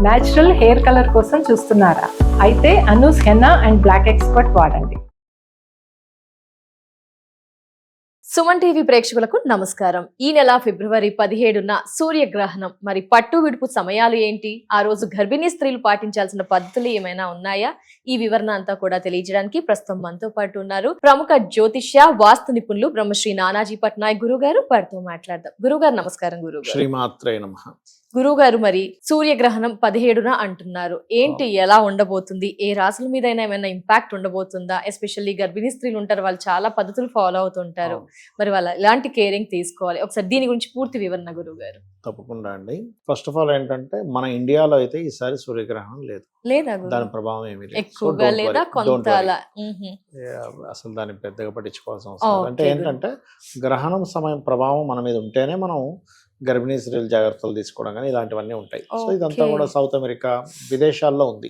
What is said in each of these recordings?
Natural hair colour కోసం చూస్తున్నారా? అయితే Anoo's henna and black expert వాడండి. సుమన్ టీవీ ప్రేక్షకులకు నమస్కారం. ఈ నెల ఫిబ్రవరి 17న సూర్యగ్రహణం. మరి పట్టు విడుపు సమయాలు ఏంటి, ఆ రోజు గర్భిణీ స్త్రీలు పాటించాల్సిన పద్ధతులు ఏమైనా ఉన్నాయా, ఈ వివరణ అంతా కూడా తెలియజేయడానికి ప్రస్తుతం మనతో పాటు ఉన్నారు ప్రముఖ జ్యోతిష్య వాస్తు నిపుణులు బ్రహ్మశ్రీ నానాజీ పట్నాయక్ గురువు గారు. వారితో మాట్లాడదాం. గురుగారు నమస్కారం. గురుగారు శ్రీమాత్రే నమః. గురుగారు, మరి సూర్యగ్రహణం 17న అంటున్నారు, ఏంటి, ఎలా ఉండబోతుంది, ఏ రాశుల మీద ఏమైనా ఇంపాక్ట్ ఉండబోతుందా? ఎస్పెషల్లీ గర్భిణీ స్త్రీలు ఉంటారు, వాళ్ళు చాలా పద్ధతులు ఫాలో అవుతుంటారు, మరి వాళ్ళు ఎలాంటి కేరింగ్ తీసుకోవాలి, ఒకసారి దీని గురించి పూర్తి వివరణ గురువు గారు. తప్పకుండా అండి. ఫస్ట్ ఆఫ్ ఆల్ ఏంటంటే మన ఇండియాలో అయితే ఈసారి సూర్యగ్రహణం లేదు, లేదా దాని ప్రభావం ఏమీ లేదు, ఎక్కువగా లేదా కొంత అసలు దాన్ని పెద్దగా పట్టించుకోవాల్సిన అవసరం. అంటే ఏంటంటే గ్రహణం సమయం ప్రభావం మన మీద ఉంటేనే మనం గర్భిణీ స్త్రీలు జాగ్రత్తలు తీసుకోవడం కానీ ఇలాంటివన్నీ ఉంటాయి. సో ఇదంతా కూడా సౌత్ అమెరికా విదేశాల్లో ఉంది,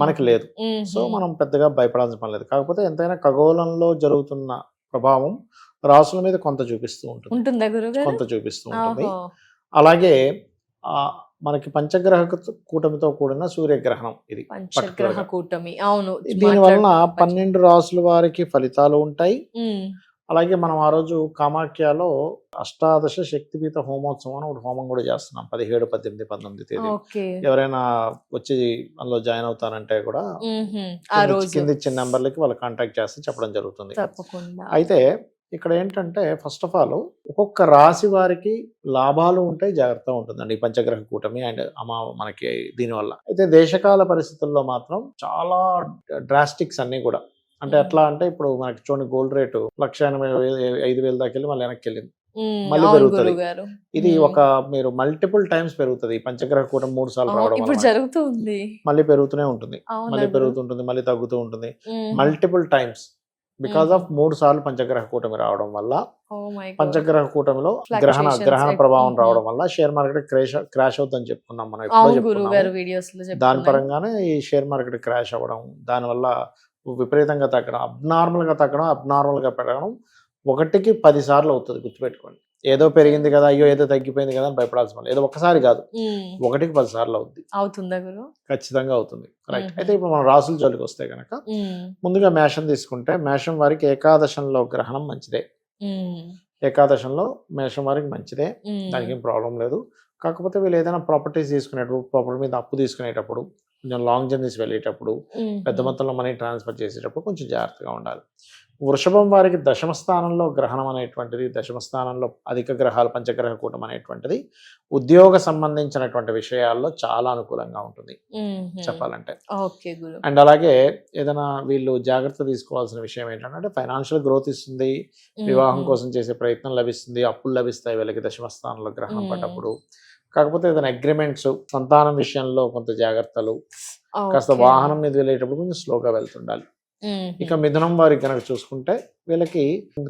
మనకి లేదు. సో మనం పెద్దగా భయపడాల్సిన పని లేదు. కాకపోతే ఎంతైనా ఖగోళంలో జరుగుతున్న ప్రభావం రాసుల మీద కొంత చూపిస్తూ ఉంటుంది, కొంత చూపిస్తూ ఉంటుంది. అలాగే మనకి పంచగ్రహ కూటమితో కూడిన సూర్యగ్రహణం ఇది. పంచగ్రహ కూటమి, అవును. దీని వలన 12 రాసుల వారికి ఫలితాలు ఉంటాయి. అలాగే మనం ఆ రోజు కామాఖ్యలో అష్టాదశ శక్తిపీఠ హోమోత్సవం అని ఒక హోమం కూడా చేస్తున్నాం 17, 18, 19 తేదీ. ఎవరైనా వచ్చి అందులో జాయిన్ అవుతారంటే కూడా కింద ఇచ్చిన నెంబర్లకి వాళ్ళు కాంటాక్ట్ చేస్తే చెప్పడం జరుగుతుంది. అయితే ఇక్కడ ఏంటంటే ఫస్ట్ ఆఫ్ ఆల్ ఒక్కొక్క రాశి వారికి లాభాలు ఉంటాయి, జాగ్రత్త ఉంటుందండి ఈ పంచగ్రహ కూటమి అండ్ మనకి దీనివల్ల. అయితే దేశకాల పరిస్థితుల్లో మాత్రం చాలా డ్రాస్టిక్స్ అన్ని కూడా. అంటే ఎట్లా అంటే ఇప్పుడు మనకి చూడండి, గోల్డ్ రేటు 1,85,000 దాకా వెళ్ళి మళ్ళీ వెనక్కి వెళ్ళింది, మళ్ళీ పెరుగుతుంది. ఇది ఒక మీరు మల్టిపుల్ టైమ్స్ పెరుగుతుంది. ఈ పంచగ్రహ కూటమి 3 సార్లు రావడం జరుగుతుంది, మళ్ళీ పెరుగుతూనే ఉంటుంది, మళ్ళీ పెరుగుతుంటుంది, మళ్ళీ తగ్గుతూ ఉంటుంది, మల్టిపుల్ టైమ్స్ బికాస్ ఆఫ్ 3 సార్లు పంచగ్రహ కూటమి రావడం వల్ల. పంచగ్రహ కూటమిలో గ్రహణ ప్రభావం రావడం వల్ల షేర్ మార్కెట్ క్రాష్ అవుతుందని చెప్పుకున్నాం మనం, ఎప్పుడో చెప్పుకున్నాం. దాని పరంగానే ఈ షేర్ మార్కెట్ క్రాష్ అవ్వడం, దానివల్ల విపరీతంగా తగ్గడం, అబ్నార్మల్ గా పెరగడం 1కి 10 సార్లు అవుతుంది. గుర్తుపెట్టుకోండి, ఏదో పెరిగింది కదా, అయ్యో ఏదో తగ్గిపోయింది కదా అని భయపడాల్సిన ఏదో ఒక్కసారి కాదు, 1కి 10 సార్లు అవుతుందా? ఖచ్చితంగా అవుతుంది. రైట్. అయితే ఇప్పుడు మనం రాసుల జోలికి వస్తే కనుక ముందుగా మేషం తీసుకుంటే, మేషం వారికి ఏకాదశంలో గ్రహణం మంచిదే. ఏకాదశంలో మేషం వారికి మంచిదే, దానికి ఏం ప్రాబ్లం లేదు. కాకపోతే వీళ్ళు ఏదైనా ప్రాపర్టీస్ తీసుకునేటప్పుడు, ప్రాపర్టీ మీద అప్పు తీసుకునేటప్పుడు, కొంచెం లాంగ్ జర్నీస్ వెళ్ళేటప్పుడు, పెద్ద మొత్తంలో మనీ ట్రాన్స్ఫర్ చేసేటప్పుడు కొంచెం జాగ్రత్తగా ఉండాలి. వృషభం వారికి దశమ స్థానంలో గ్రహణం అనేటువంటిది, దశమ స్థానంలో అధిక గ్రహాలు పంచగ్రహ కూటం అనేటువంటిది ఉద్యోగ సంబంధించినటువంటి విషయాల్లో చాలా అనుకూలంగా ఉంటుంది చెప్పాలంటే. అండ్ అలాగే ఏదైనా వీళ్ళు జాగ్రత్త తీసుకోవాల్సిన విషయం ఏంటంటే ఫైనాన్షియల్ గ్రోత్ ఇస్తుంది, వివాహం కోసం చేసే ప్రయత్నం లభిస్తుంది, అప్పులు లభిస్తాయి వీళ్ళకి దశమ స్థానంలో గ్రహణం పడ్డప్పుడు. కాకపోతే ఏదైనా అగ్రిమెంట్స్, సంతానం విషయంలో కొంత జాగ్రత్తలు, కాస్త వాహనం మీద వెళ్ళేటప్పుడు కొంచెం స్లోగా వెళ్తుండాలి. ఇక మిథునం వారికి కనుక చూసుకుంటే వీళ్ళకి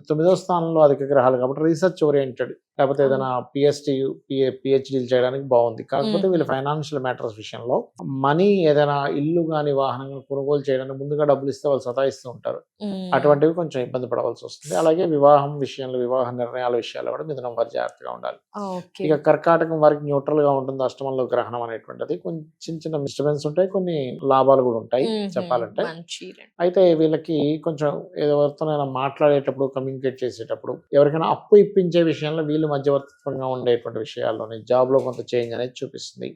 9వ స్థానంలో అధిక గ్రహాలు కాబట్టి రీసెర్చ్ ఓరియంటెడ్, లేకపోతే ఏదైనా పిహెచ్డీలు చేయడానికి బాగుంది. కాకపోతే వీళ్ళు ఫైనాన్షియల్ మ్యాటర్స్ విషయంలో మనీ, ఏదైనా ఇల్లు కానీ వాహనం కొనుగోలు చేయడానికి ముందుగా డబ్బులు ఇస్తే వాళ్ళు సతాయిస్తూ ఉంటారు, అటువంటివి కొంచెం ఇబ్బంది పడవలసి వస్తుంది. అలాగే వివాహం విషయంలో, వివాహ నిర్ణయాల విషయాల్లో కూడా మిథునం వారు జాగ్రత్తగా ఉండాలి. ఇక కర్కాటకం వారికి న్యూట్రల్ గా ఉంటుంది, అష్టమంలో గ్రహణం అనేటువంటిది. కొంచెం చిన్న డిస్టర్బెన్స్ ఉంటాయి, కొన్ని లాభాలు కూడా ఉంటాయి చెప్పాలంటే. అయితే వీళ్ళకి కొంచెం ఎవరితోనైనా మాట్లాడేటప్పుడు, కమ్యూనికేట్ చేసేటప్పుడు, ఎవరికైనా అప్పు ఇప్పించే విషయంలో వీళ్ళు మధ్యవర్తిత్వంగా ఉండేటువంటి విషయాల్లోనే జాబ్ లో కొంత చేంజ్ అనేది చూపిస్తుంది.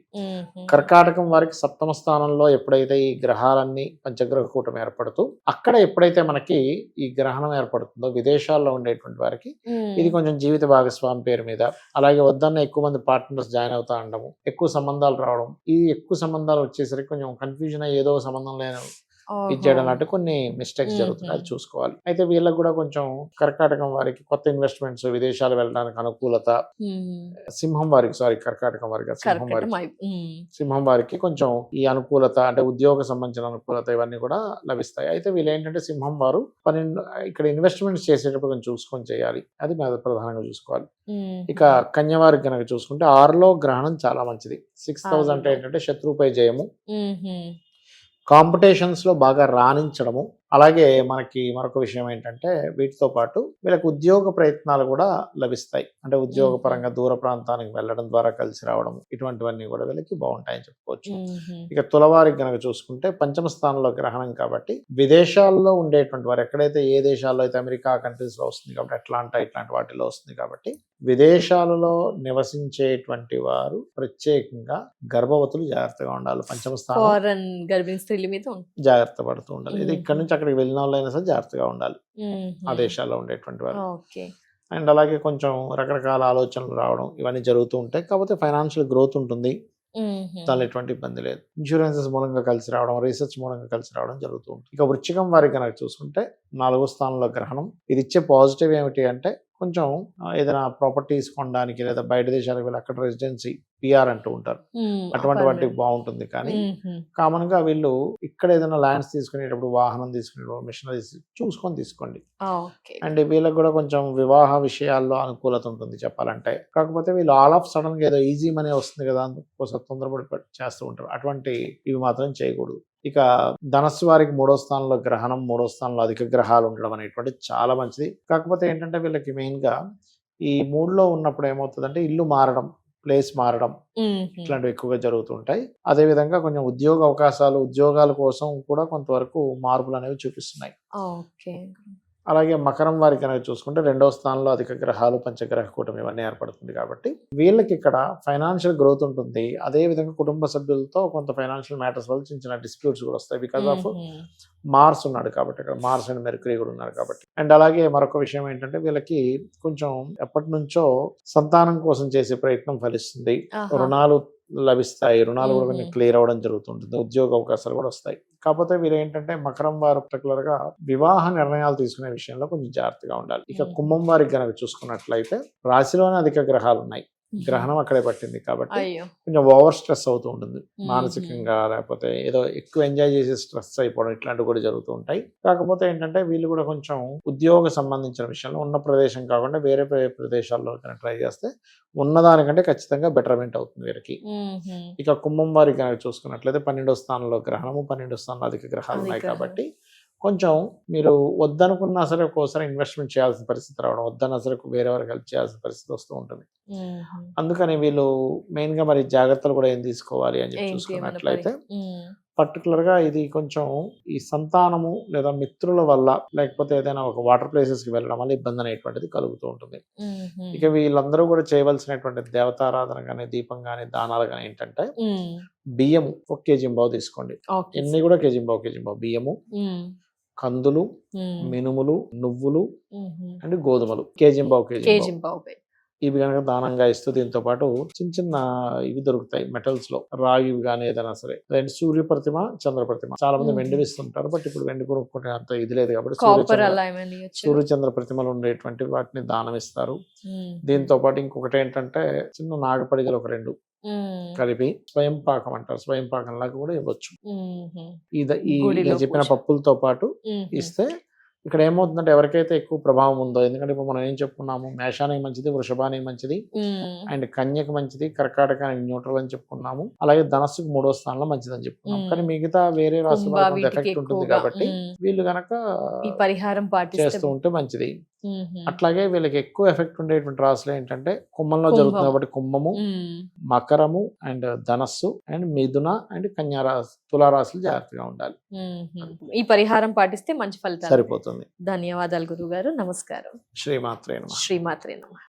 కర్కాటకం వారికి 7వ స్థానంలో ఎప్పుడైతే ఈ గ్రహాలన్నీ పంచగ్రహ కూటమి ఏర్పడుతూ అక్కడ ఎప్పుడైతే మనకి ఈ గ్రహణం ఏర్పడుతుందో, విదేశాల్లో ఉండేటువంటి వారికి ఇది కొంచెం జీవిత భాగస్వామి పేరు మీద, అలాగే వద్దన్న ఎక్కువ మంది పార్ట్నర్స్ జాయిన్ అవుతా ఉండము, ఎక్కువ సంబంధాలు రావడం, ఈ ఎక్కువ సంబంధాలు వచ్చేసరికి కొంచెం కన్ఫ్యూజన్ అయ్యి ఏదో సంబంధం లేని ఇచ్చేయడం అన్నట్టు కొన్ని మిస్టేక్స్ జరుగుతున్నాయి, అది చూసుకోవాలి. అయితే వీళ్ళకి కూడా కొంచెం కర్కాటకం వారికి కొత్త ఇన్వెస్ట్మెంట్స్, విదేశాలు వెళ్ళడానికి అనుకూలత. సింహం వారికి కర్కాటకం వారికి సింహం వారికి కొంచెం ఈ అనుకూలత, అంటే ఉద్యోగ సంబంధించిన అనుకూలత, ఇవన్నీ కూడా లభిస్తాయి. అయితే వీళ్ళు ఏంటంటే సింహం వారు ఇక్కడ ఇన్వెస్ట్మెంట్స్ చేసేటప్పుడు కొంచెం చూసుకొని చేయాలి, అది ప్రధానంగా చూసుకోవాలి. ఇక కన్య వారికి కనుక చూసుకుంటే 6లో గ్రహణం చాలా మంచిది. 6th house అంటే ఏంటంటే శత్రువుపై జయము, కాంపిటీషన్స్ లో బాగా రాణించడము, అలాగే మనకి మరొక విషయం ఏంటంటే వీటితో పాటు వీళ్ళకి ఉద్యోగ ప్రయత్నాలు కూడా లభిస్తాయి. అంటే ఉద్యోగ పరంగా దూర ప్రాంతానికి వెళ్ళడం ద్వారా కలిసి రావడం ఇటువంటివన్నీ కూడా వీళ్ళకి బాగుంటాయని చెప్పుకోవచ్చు. ఇక తులవారికి గనక చూసుకుంటే పంచమ స్థానంలో గ్రహణం కాబట్టి విదేశాల్లో ఉండేటువంటి వారు ఎక్కడైతే ఏ దేశాల్లో అయితే అమెరికా కంట్రీస్ లో వస్తుంది కాబట్టి అట్లాంటా ఇట్లాంటి వాటిలో వస్తుంది కాబట్టి విదేశాలలో నివసించేటువంటి వారు ప్రత్యేకంగా గర్భవతులు జాగ్రత్తగా ఉండాలి. పంచమ స్థానం ఫారెన్ గర్భిణీ స్త్రీల మీద జాగ్రత్త పడుతూ ఉండాలి. ఇది ఇక్కడ నుంచి అక్కడికి వెళ్ళిన వాళ్ళైనా సరే జాగ్రత్తగా ఉండాలి ఆ దేశాల్లో ఉండేటువంటి వారు. అండ్ అలాగే కొంచెం రకరకాల ఆలోచనలు రావడం ఇవన్నీ జరుగుతూ ఉంటాయి. కాకపోతే ఫైనాన్షియల్ గ్రోత్ ఉంటుంది, దానిలో ఎటువంటి ఇబ్బంది లేదు. ఇన్సూరెన్సెస్ మూలంగా కలిసి రావడం, రీసెర్చ్ మూలంగా కలిసి రావడం జరుగుతూ ఉంటుంది. ఇక వృశ్చికం వారికి కనుక చూసుకుంటే 4వ స్థానంలో గ్రహణం. ఇది ఇచ్చే పాజిటివ్ ఏమిటి అంటే కొంచెం ఏదైనా ప్రాపర్టీస్ కొనడానికి లేదా బయట దేశాలకు వెళ్ళి అక్కడ రెసిడెన్సీ పిఆర్ అంటూ ఉంటారు, అటువంటి వాటికి బాగుంటుంది. కానీ కామన్ గా వీళ్ళు ఇక్కడ ఏదైనా ల్యాండ్స్ తీసుకునేటప్పుడు, వాహనం తీసుకునేటప్పుడు మిషనరీస్ చూసుకొని తీసుకోండి. అండ్ వీళ్ళకి కూడా కొంచెం వివాహ విషయాల్లో అనుకూలత ఉంటుంది చెప్పాలంటే. కాకపోతే వీళ్ళు ఆల్ ఆఫ్ సడన్ గా ఏదో ఈజీ మనీ వస్తుంది కదా అందుకోసం తొందరపడి చేస్తూ ఉంటారు. అటువంటి ఇవి మాత్రం చేయకూడదు. ఇక ధనస్సు వారికి 3వ స్థానంలో గ్రహణం, 3వ స్థానంలో అధిక గ్రహాలు ఉండడం అనేటువంటి చాలా మంచిది. కాకపోతే ఏంటంటే వీళ్ళకి మెయిన్ గా ఈ 3లో ఉన్నప్పుడు ఏమవుతుందంటే ఇల్లు మారడం, ప్లేస్ మారడం ఇట్లాంటివి ఎక్కువగా జరుగుతుంటాయి. అదే విధంగా కొంచెం ఉద్యోగ అవకాశాలు, ఉద్యోగాల కోసం కూడా కొంతవరకు మార్పులు అనేవి చూపిస్తున్నాయి. అలాగే మకరం వారికి కనుక చూసుకుంటే 2వ స్థానంలో అధిక గ్రహాలు, పంచగ్రహ కూటమి ఇవన్నీ ఏర్పడుతుంది కాబట్టి వీళ్ళకి ఇక్కడ ఫైనాన్షియల్ గ్రోత్ ఉంటుంది. అదే విధంగా కుటుంబ సభ్యులతో కొంత ఫైనాన్షియల్ మ్యాటర్స్ వల్ల చిన్న చిన్న డిస్ప్యూట్స్ కూడా వస్తాయి. బికాస్ ఆఫ్ మార్స్ ఉన్నాడు కాబట్టి, ఇక్కడ మార్స్ అండ్ మెర్క్యూరీ కూడా ఉన్నారు కాబట్టి. అండ్ అలాగే మరొక విషయం ఏంటంటే వీళ్ళకి కొంచెం ఎప్పటి నుంచో సంతానం కోసం చేసే ప్రయత్నం ఫలిస్తుంది. రుణాలు లభిస్తాయి, రుణాలు కూడా కొంచెం క్లియర్ అవ్వడం జరుగుతుంటుంది, ఉద్యోగ అవకాశాలు కూడా వస్తాయి. కాకపోతే వీళ్ళు ఏంటంటే మకరం వారు పర్టికులర్ గా వివాహ నిర్ణయాలు తీసుకునే విషయంలో కొంచెం జాగ్రత్తగా ఉండాలి. ఇక కుంభం వారికి కనుక చూసుకున్నట్లయితే రాశిలోనే అధిక గ్రహాలు ఉన్నాయి, గ్రహణం అక్కడే పట్టింది కాబట్టి కొంచెం ఓవర్ స్ట్రెస్ అవుతూ ఉంటుంది మానసికంగా, లేకపోతే ఏదో ఎక్కువ ఎంజాయ్ చేసి స్ట్రెస్ అయిపోవడం ఇట్లాంటివి కూడా జరుగుతూ ఉంటాయి. కాకపోతే ఏంటంటే వీళ్ళు కూడా కొంచెం ఉద్యోగ సంబంధించిన విషయంలో ఉన్న ప్రదేశం కాకుండా వేరే ప్రదేశాల్లో ట్రై చేస్తే ఉన్నదానికంటే ఖచ్చితంగా బెటర్మెంట్ అవుతుంది వీరికి. ఇక కుంభం వారికి కనుక చూసుకున్నట్లయితే 12వ స్థానంలో గ్రహణము, 12వ స్థానంలో అధిక గ్రహాలు ఉన్నాయి కాబట్టి కొంచెం మీరు వద్దనుకున్నా సరే ఒక్కోసారి ఇన్వెస్ట్మెంట్ చేయాల్సిన పరిస్థితి రావడం, వద్దన్నా సరే వేరే వారికి హెల్ప్ చేయాల్సిన పరిస్థితి వస్తూ ఉంటుంది. అందుకని వీళ్ళు మెయిన్ గా మరి జాగ్రత్తలు కూడా ఏం తీసుకోవాలి అని చెప్పి చూసుకున్నట్లయితే పర్టికులర్ గా ఇది కొంచెం ఈ సంతానము లేదా మిత్రుల వల్ల, లేకపోతే ఏదైనా ఒక వాటర్ ప్లేసెస్ కి వెళ్ళడం వల్ల ఇబ్బంది అనేటువంటిది కలుగుతూ ఉంటుంది. ఇక వీళ్ళందరూ కూడా చేయవలసినటువంటి దేవతారాధన కానీ, దీపం కానీ, దానాలు కానీ ఏంటంటే బియ్యము 1 కేజీ తీసుకోండి. ఎన్ని కూడా కేజీ బియ్యము, కందులు, మినుములు, నువ్వులు అండ్ గోధుమలు కేజీ ఇవి కనుక దానంగా ఇస్తూ దీంతో పాటు చిన్న చిన్న ఇవి దొరుకుతాయి మెటల్స్ లో, రాగి కానీ ఏదైనా సరే. సూర్య ప్రతిమ, చంద్ర ప్రతిమ చాలా మంది వెండి ఇస్తుంటారు, బట్ ఇప్పుడు వెండి కొనుక్కుంటే అంత ఇది లేదు కాబట్టి సూర్య చంద్ర ప్రతిమలు ఉండేటువంటి వాటిని దానం ఇస్తారు. దీంతో పాటు ఇంకొకటి ఏంటంటే చిన్న నాగపడిగలు ఒక 2 కలిపి స్వయం పాకం అంటారు, స్వయం పాకం లాగా కూడా ఇవ్వచ్చు. ఈ చెప్పిన పప్పులతో పాటు ఇస్తే ఇక్కడ ఏమవుతుందంటే ఎవరికైతే ఎక్కువ ప్రభావం ఉందో, ఎందుకంటే ఇప్పుడు మనం ఏం చెప్పుకున్నాము, మేషానికి మంచిది, వృషభానికి మంచిది, అండ్ కన్యకు మంచిది, కర్కాటకానికి న్యూట్రల్ అని చెప్పుకున్నాము. అలాగే ధనస్సుకు 3వ స్థానంలో మంచిది అని చెప్పుకున్నాం. కానీ మిగతా వేరే రాశుల ఎఫెక్ట్ ఉంటుంది కాబట్టి వీళ్ళు గనక పరిహారం చేస్తూ ఉంటే మంచిది. అట్లాగే వీళ్ళకి ఎక్కువ ఎఫెక్ట్ ఉండేటువంటి రాశులు ఏంటంటే కుంభంలో జరుగుతుంది కాబట్టి కుంభము, మకరము అండ్ ధనస్సు అండ్ మిథున అండ్ కన్యా రాశి, తులారాశులు జాగ్రత్తగా ఉండాలి. ఈ పరిహారం పాటిస్తే మంచి ఫలితాలు సరిపోతుంది. ధన్యవాదాలు గురుగారు. నమస్కారం. శ్రీమాత్రే నమః. శ్రీమాత్రే నమః.